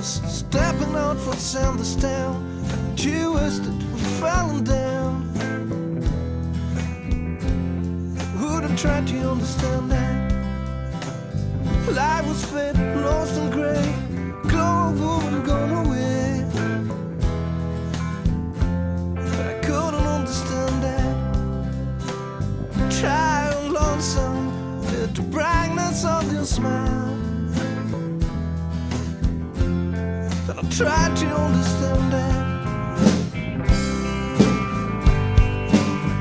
was stepping out from Sanders Town. You wished that we falling down. Would have tried to understand that life was fate, lost and gray. Glow wouldn't go away. But I couldn't understand that. Try and lonesome, the brightness of your smile. But I tried to understand that.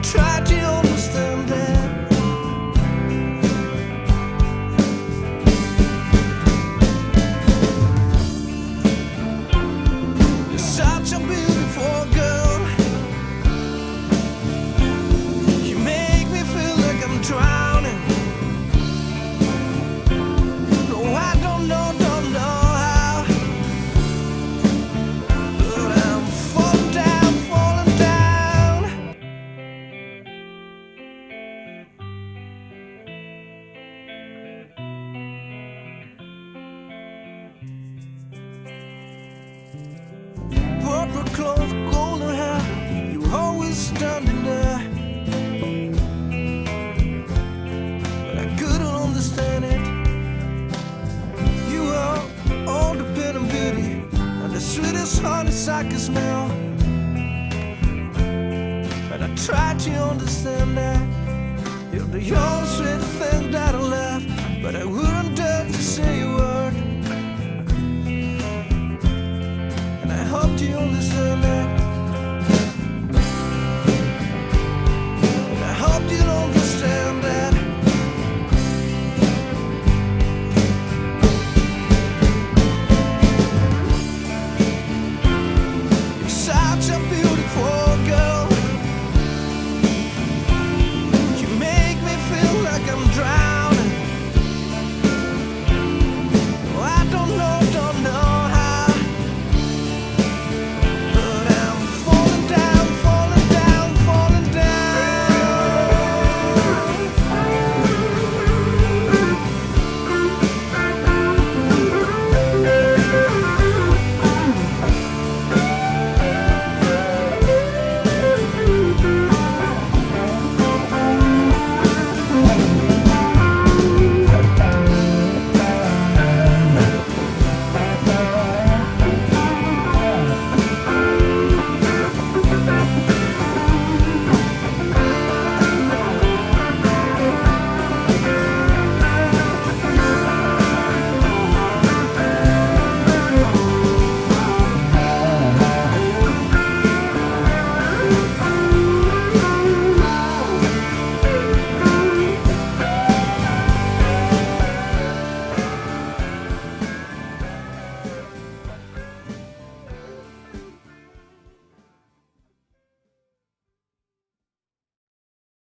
Tried to understand that. You're such a beautiful girl. You make me feel like I'm drowning. No, I don't know how, but I'm falling down, falling down. Purple clothes, golden hair, you always standing there. But I couldn't understand it. You are all the pain and beauty, and the sweetest honey I can smell. But I tried to understand that. You're the only sweet thing that I left, but I wouldn't dare to say a word. And I hope you understand that. And I hope you understand that. You're such a beautiful